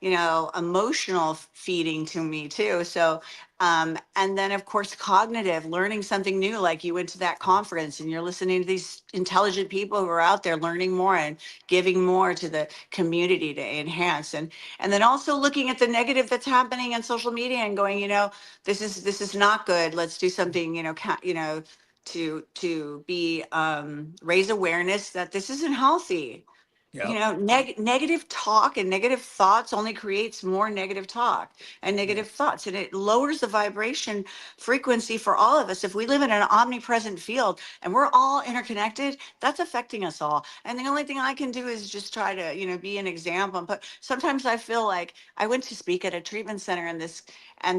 emotional feeding to me too. So and then, of course, cognitive, learning something new, like you went to that conference and you're listening to these intelligent people who are out there learning more and giving more to the community to enhance. And then also looking at the negative that's happening on social media and going, this is not good. Let's do something, to be raise awareness that this isn't healthy. yep, Negative talk and negative thoughts only creates more negative talk and yeah, negative thoughts, and it lowers the vibration frequency for all of us. If we live in an omnipresent field and we're all interconnected, that's affecting us all. And the only thing I can do is just try to, be an example. But sometimes I feel like I went to speak at a treatment center, and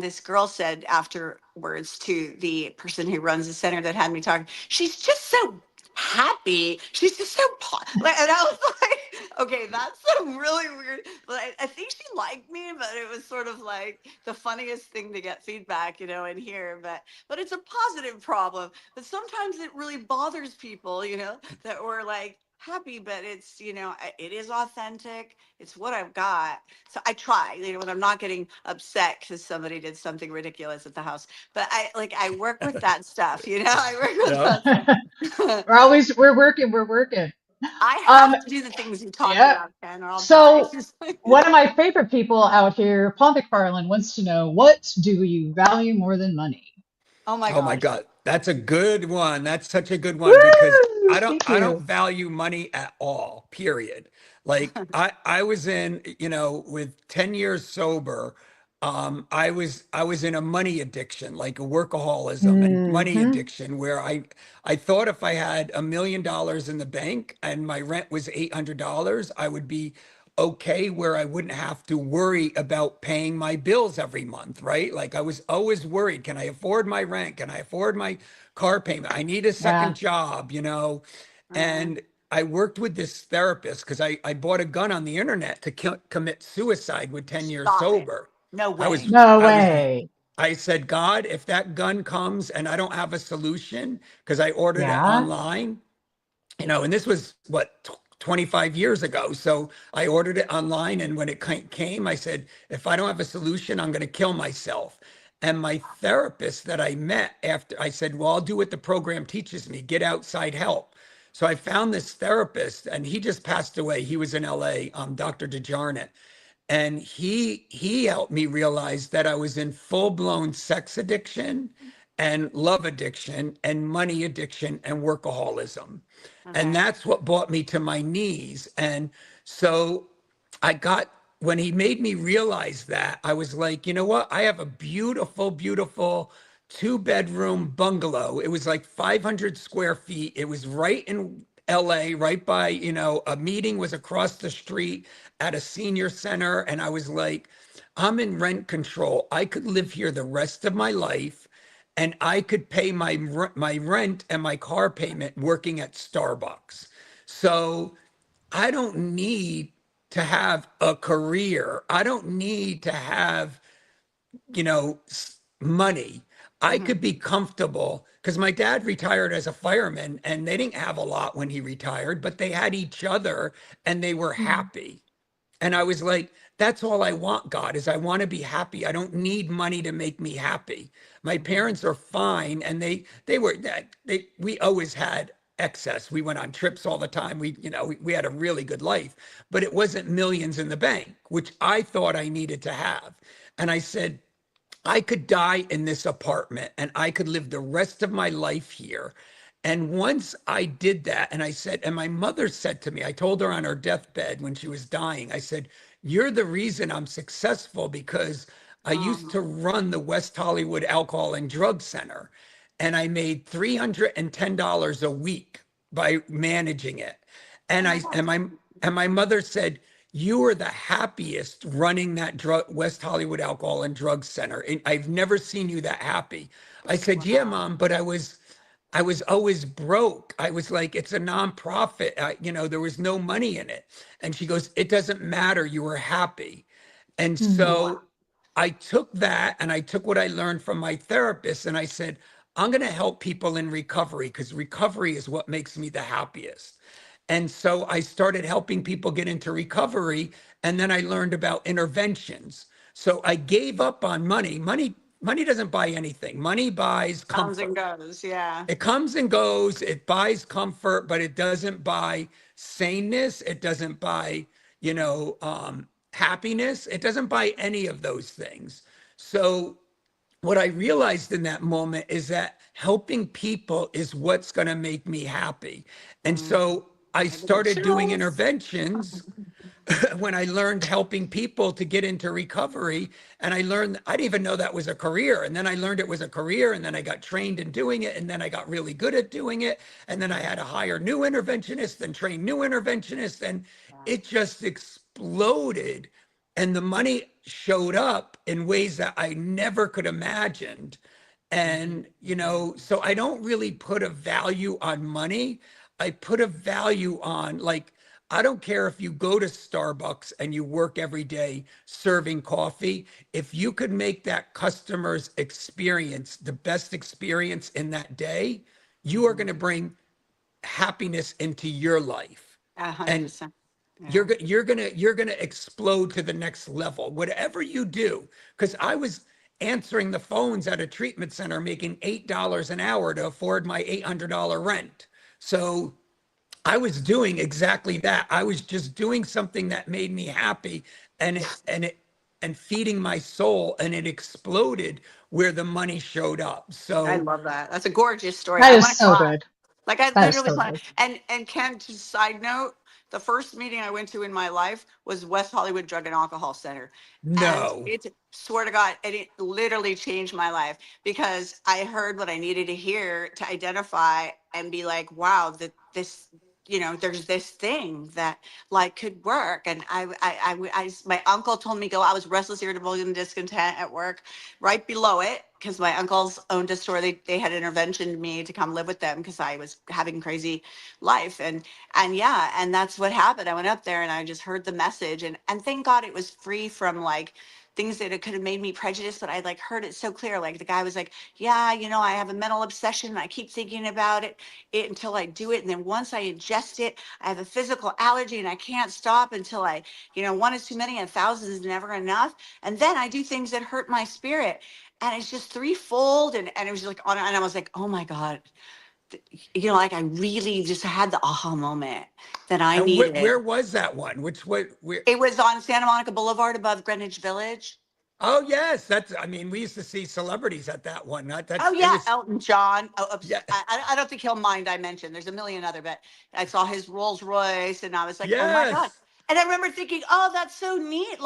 this girl said afterwards to the person who runs the center that had me talking, she's just so happy. She's just so and I was like, okay, that's so really weird. But I think she liked me, but it was sort of like the funniest thing to get feedback, and hear. But it's a positive problem. But sometimes it really bothers people, that we're like happy, but it's, it is authentic. It's what I've got. So I try, when I'm not getting upset because somebody did something ridiculous at the house. But I work with that stuff, I work with yep. that stuff. We're working. I Um, have to do the things you talked yeah. about, Ken, or I'll die. So one of my favorite people out here, Paul McFarland, wants to know, what do you value more than money? Oh my Oh my gosh. God, that's a good one. That's such a good one because Woo! I don't Thank I don't you. value money at all, period. Like I was in, with 10 years sober, I was in a money addiction, like a workaholism and money Hmm. addiction where I thought if I had $1 million in the bank and my rent was $800, I would be okay, where I wouldn't have to worry about paying my bills every month, right? Like I was always worried, can I afford my rent? Can I afford my car payment? I need a second Yeah. job. Uh, And I worked with this therapist because I bought a gun on the internet to commit suicide with 10 years Stop it. sober. No I was, way. No I was, way. I said, God, if that gun comes and I don't have a solution, because I ordered it Yeah. online, and this was what, 25 years ago. So I ordered it online. And when it came, I said, if I don't have a solution, I'm going to kill myself. And my therapist that I met after, I said, well, I'll do what the program teaches me, get outside help. So I found this therapist and he just passed away. He was in LA, Dr. DeJarnett. And he helped me realize that I was in full-blown sex addiction and love addiction and money addiction and workaholism. And Okay. that's what brought me to my knees. And so when he made me realize that, I was like, you know what? I have a beautiful, beautiful 2-bedroom bungalow. It was like 500 square feet. It was right in LA, right by, a meeting was across the street at a senior center. And I was like, I'm in rent control. I could live here the rest of my life and I could pay my rent and my car payment working at Starbucks. So I don't need to have a career. I don't need to have money. I Mhm. could be comfortable because my dad retired as a fireman and they didn't have a lot when he retired, but they had each other and they were happy. And I was like, that's all I want, God, is I want to be happy. I don't need money to make me happy. My parents are fine. And we always had excess. We went on trips all the time. We had a really good life, but it wasn't millions in the bank, which I thought I needed to have. And I said, I could die in this apartment and I could live the rest of my life here. And once I did that, and I said, and my mother said to me, I told her on her deathbed when she was dying, I said, you're the reason I'm successful because I used Oh, to run the West Hollywood Alcohol and Drug Center and I made $310 a week by managing it. oh And my I God. and my mother said, you were the happiest running that West Hollywood Alcohol and Drug Center. And I've never seen you that happy. I said, yeah, Wow. Mom, but I was always broke. I was like, it's a nonprofit. There was no money in it. And she goes, it doesn't matter. You were happy. And Wow. so I took that and I took what I learned from my therapist and I said, I'm going to help people in recovery because recovery is what makes me the happiest. And so I started helping people get into recovery. And then I learned about interventions. So I gave up on money. Money doesn't buy anything. Money buys Comes and comfort. goes. Yeah. It comes and goes. It buys comfort, but it doesn't buy saneness. It doesn't buy, happiness. It doesn't buy any of those things. So what I realized in that moment is that helping people is what's going to make me happy. And Mm. so I I get the started doing chills. interventions when I learned helping people to get into recovery. And I learned, I didn't even know that was a career. And then I learned it was a career. And then I got trained in doing it. And then I got really good at doing it. And then I had to hire new interventionists and train new interventionists. And Yeah. it just exploded. And the money showed up in ways that I never could imagined. And, so I don't really put a value on money. I put a value on, like, I don't care if you go to Starbucks and you work every day serving coffee. If you could make that customer's experience the best experience in that day, you are going to bring happiness into your life. And 100%. you're Yeah. go- you're gonna explode to the next level, whatever you do. Because I was answering the phones at a treatment center, making $8 an hour to afford my $800 rent. So I was doing exactly that. I was just doing something that made me happy, and feeding my soul, and it exploded where the money showed up. I So love that. That's a gorgeous story. That I is want to so cry. good. Like I That is literally so want good. and Ken, to side note, the first meeting I went to in my life was West Hollywood Drug and Alcohol Center. And no. it, swear to God, and it literally changed my life because I heard what I needed to hear to identify and be like, wow, that this, there's this thing that like could work. And my uncle told me go, I was restless, irritable, and discontent at work. Right below it, because my uncles owned a store, they had interventioned me to come live with them because I was having crazy life. And yeah, and that's what happened. I went up there and I just heard the message, and thank God it was free from like things that it could have made me prejudiced, but I like heard it so clear. Like the guy was like, yeah, I have a mental obsession and I keep thinking about it until I do it. And then once I ingest it, I have a physical allergy and I can't stop until one is too many and 1,000 is never enough. And then I do things that hurt my spirit. And it's just threefold. And it was like on, and I was like, oh my God, like I really just had the aha moment that I And where needed. was that one? Where? It was on Santa Monica Boulevard above Greenwich Village. Oh yes, we used to see celebrities at that one. Oh It yeah, was, Elton John. Oh, yeah, I don't think he'll mind I mentioned. There's a million other, but I saw his Rolls Royce, and I was like, oh my God. yes. And I remember thinking, oh, that's so neat.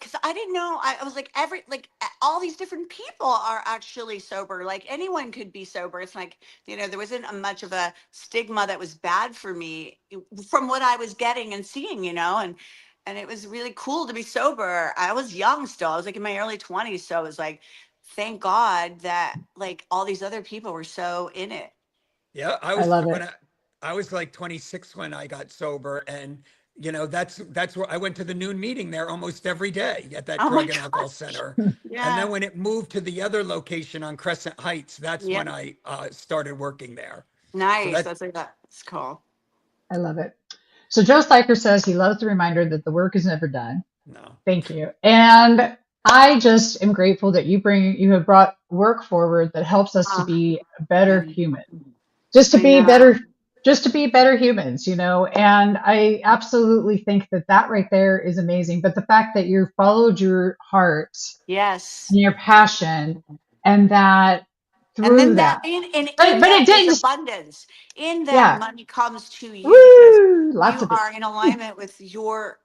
Cause I didn't know, I was like, all these different people are actually sober. Like anyone could be sober. It's like, there wasn't much of a stigma that was bad for me from what I was getting and seeing, and it was really cool to be sober. I was young still. I was like in my early 20s. So it was like, thank God that like all these other people were so in it. Yeah, I love it. I was like 26 when I got sober, and that's where I went to the noon meeting there almost every day at that Oh my drug and alcohol gosh. center. And Yeah. then when it moved to the other location on Crescent Heights, that's Yeah. when I started working there. So Nice. that That's like that's cool. I love it. So Joe Steiker says he loves the reminder that the work is never done. no, Thank you. And I just am grateful that you have brought work forward that helps us to Uh, be a better mm, human, just to I be know. better, just to be better humans, And I absolutely think that right there is amazing. But the fact that you followed your heart Yes. and your passion, and that And through then that, that in but it that is didn't, abundance. In that yeah, money comes to you because woo, lots you of it, are in alignment with your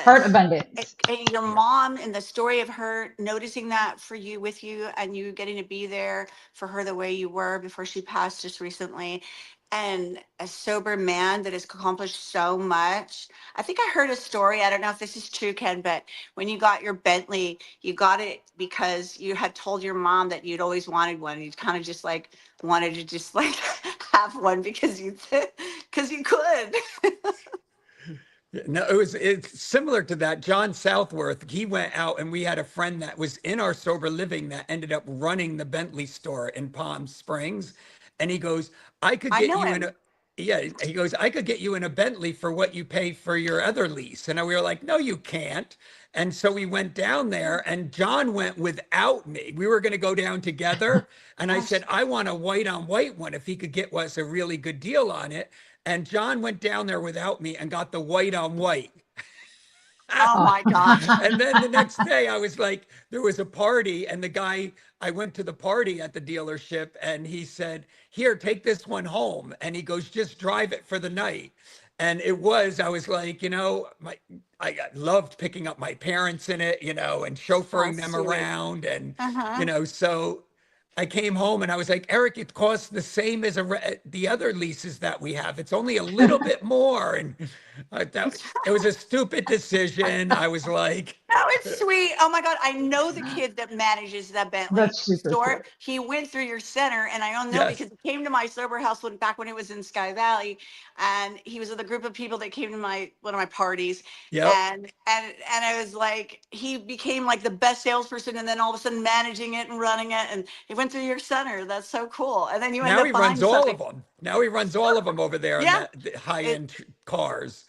heart purpose. abundance. And your mom and the story of her noticing that for you with you and you getting to be there for her the way you were before she passed just recently. And a sober man that has accomplished so much. I think I heard a story. I don't know if this is true, Ken, but when you got your Bentley, you got it because you had told your mom that you'd always wanted one. You kind of just like wanted to just like have one because because you could. no, it's similar to that. John Southworth, he went out, and we had a friend that was in our sober living that ended up running the Bentley store in Palm Springs. And he goes, I could I get know you in him. a yeah, he goes, I could get you in a Bentley for what you pay for your other lease. And we were like, no, you can't. And so we went down there, and John went without me. We were going to go down together. And I Gosh. said, I want a white on white one if he could get us a really good deal on it. And John went down there without me and got the white on white. Oh Oh, my gosh. And then the next day I was like, there was a party, and the guy, I went to the party at the dealership, and he said, here, take this one home. And he goes, just drive it for the night. And I was like, loved picking up my parents in it, and So chauffeuring them sweet. around. And, Uh-huh. so I came home and I was like, Eric, it costs the same as the other leases that we have. It's only a little bit more. And it was a stupid decision. I was like, No, it's sweet. Oh my God. I know the kid that manages that Bentley that's super store. cool. He went through your center, and I don't know yes, because he came to my sober house back when it was in Sky Valley, and he was with a group of people that came to one of my parties, yep. and I was like, he became like the best salesperson, and then all of a sudden managing it and running it, and he went through your center. That's so cool. And then you end Now he up runs buying all something. of them. Now he runs all of them over there in Yeah. the high It. end cars.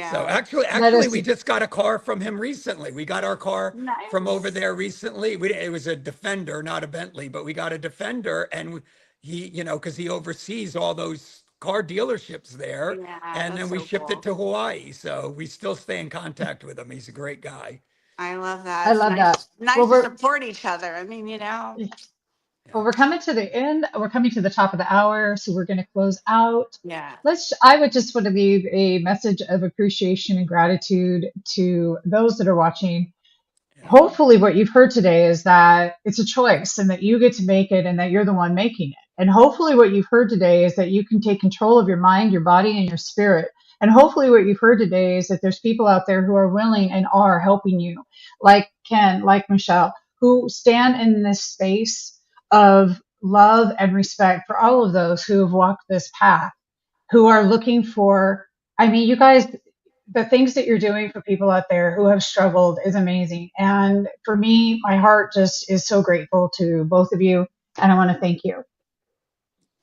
So Yeah. That actually, is we just got a car from him recently. We got our car from over Nice. there recently. It was a Defender, not a Bentley, but we got a Defender, and he, because he oversees all those car dealerships there. Yeah. And That's then we so shipped it cool. to Hawaii. So we still stay in contact with him. He's a great guy. I love that. I It's love that. nice, Well, nice to support each other. I mean, Yeah. well, we're coming to the end. We're coming to the top of the hour, so we're going to close out. yeah, I would just want to leave a message of appreciation and gratitude to those that are watching. Yeah. Hopefully what you've heard today is that it's a choice and that you get to make it and that you're the one making it. And hopefully what you've heard today is that you can take control of your mind, your body, and your spirit. And hopefully what you've heard today is that there's people out there who are willing and are helping you, like Ken, like Michele, who stand in this space of love and respect for all of those who have walked this path, who are looking for, I mean, you guys, the things that you're doing for people out there who have struggled is amazing. And for me, my heart just is so grateful to both of you. And I want to thank you.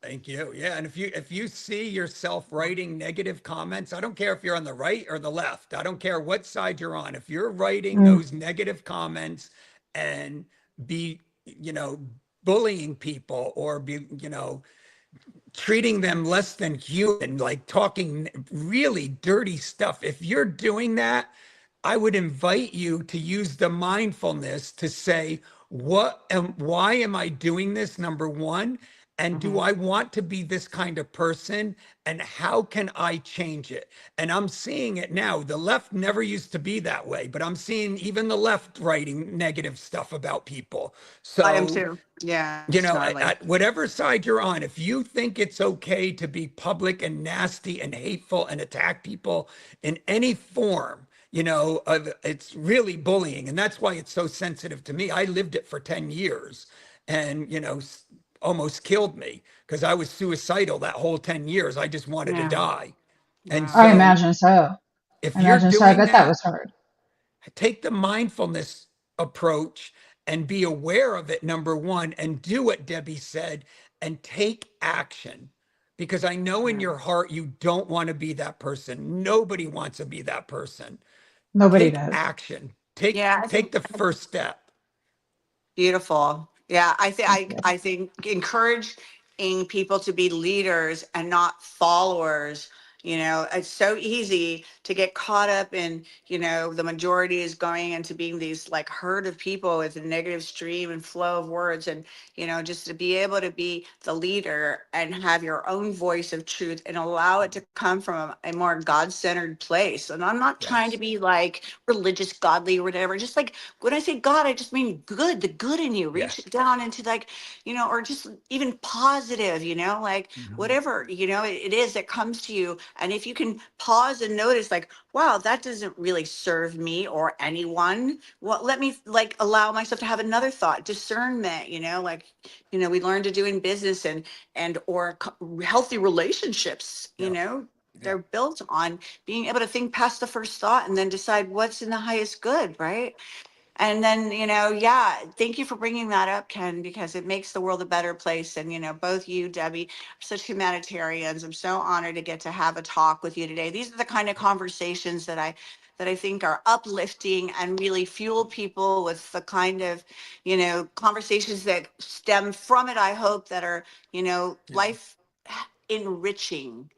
Thank you. Yeah, and if you see yourself writing negative comments, I don't care if you're on the right or the left. I don't care what side you're on. If you're writing Mm, those negative comments and be, bullying people or be, treating them less than human, like talking really dirty stuff. If you're doing that, I would invite you to use the mindfulness to say, why am I doing this? Number one. And do I want to be this kind of person? And how can I change it? And I'm seeing it now. The left never used to be that way, but I'm seeing even the left writing negative stuff about people. I am So, too. Yeah, you know, totally. at whatever side you're on, if you think it's okay to be public and nasty and hateful and attack people in any form, you know, it's really bullying. And that's why it's so sensitive to me. I lived it for 10 years and, you know, almost killed me because I was suicidal that whole 10 years. I just wanted to Yeah. die. And Wow. I so imagine so. if I you're imagine so. I doing bet that that, was hard. take the mindfulness approach and be aware of it, number one, and do what Debbie said and take action. Because I know in Yeah. your heart you don't want to be that person. Nobody wants to be that person. Nobody Take does. action. Take Yeah, I think take the first step. beautiful. Yeah, Yeah. I think encouraging people to be leaders and not followers. You know, it's so easy to get caught up in, you know, the majority is going into being these like herd of people with a negative stream and flow of words. And, you know, just to be able to be the leader and have your own voice of truth and allow it to come from a more God-centered place. And I'm not trying to Yes. be like religious, godly, or whatever. Just like when I say God, I just mean good, the good in you. Yeah. Reach down into like, you know, or just even positive, you know, like whatever, you know, it is that comes to you. And if you can pause and notice, like, wow, that doesn't really serve me or anyone. Well, let me like allow myself to have another thought, discernment, you know, like, you know, we learn to do in business and or healthy relationships, you Yeah. know, Yeah. they're built on being able to think past the first thought and then decide what's in the highest good, right? And then, you know, yeah, thank you for bringing that up, Ken, because it makes the world a better place. And, you know, both you, Debbie, are such humanitarians. I'm so honored to get to have a talk with you today. These are the kind of conversations that I think are uplifting and really fuel people with the kind of, you know, conversations that stem from it, I hope, that are, you know, Yeah. life enriching.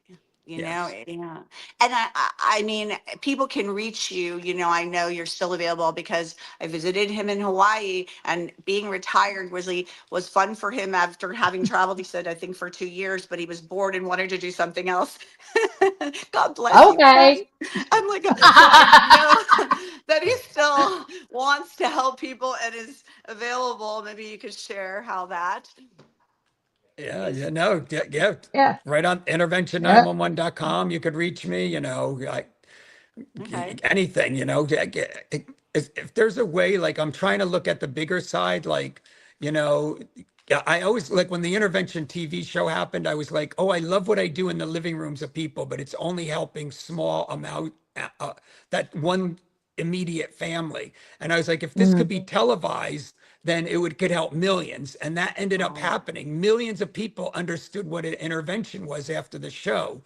You know, Yes. yeah. And I mean, people can reach you, you know, I know you're still available because I visited him in Hawaii and being retired was fun for him after having traveled, he said, I think for 2 years, but he was bored and wanted to do something else. God bless you, Ken. Okay. I'm like, so I know that he still wants to help people and is available. Maybe you could share how that Yeah, is. yeah, no, yeah, yeah. Yeah. Right on Yeah. intervention911.com. You could reach me, you know, like Okay. anything, you know. If there's a way, like I'm trying to look at the bigger side, like, you know, yeah, I always like when the intervention TV show happened, I was like, oh, I love what I do in the living rooms of people, but it's only helping small amount, that one immediate family. And I was like, if this could Mm. be televised, then could help millions. And that ended up Oh happening. Millions of people understood what an intervention was after the show.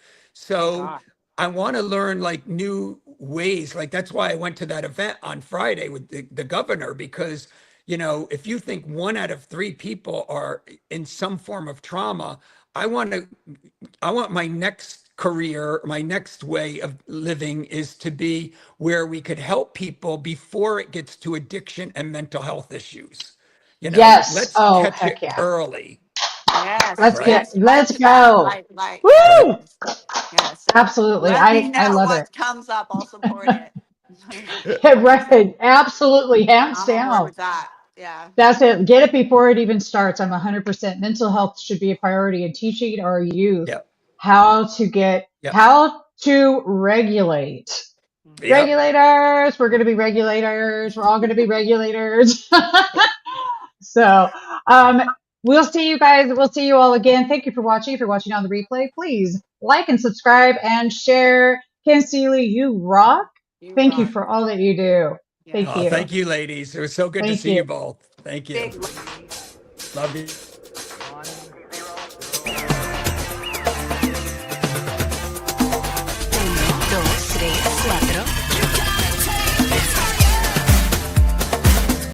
my So God. I want to learn like new ways. Like that's why I went to that event on Friday with the governor, because, you know, if you think 1 out of 3 people are in some form of trauma, I want my next career, my next way of living is to be where we could help people before it gets to addiction and mental health issues. You know, Yes. let's Oh, catch heck it yeah. early, Yes, right? add Let's to that. go. Like, yes, Right? Woo! yes. Absolutely. Let me I know love it. what comes up. I'll support it. Yeah, 100%. right. Absolutely. Hands I'm on board down. with that. Yeah. That's it. Get it before it even starts. I'm 100%. Mental health should be a priority in teaching our youth Yep. Yep. how to regulate. Mhm. Yep. Regulators. We're going to be regulators. We're all going to be regulators. So, um, we'll see you guys. We'll see you all again. Thank you for watching. If you're watching on the replay, please like and subscribe and share. Ken Seeley, you rock. You Thank you rock. for all that you do. Thank Yes. you. Thank you, ladies. It was so good to Thank see you. you both. Thank you. Big love. Love you.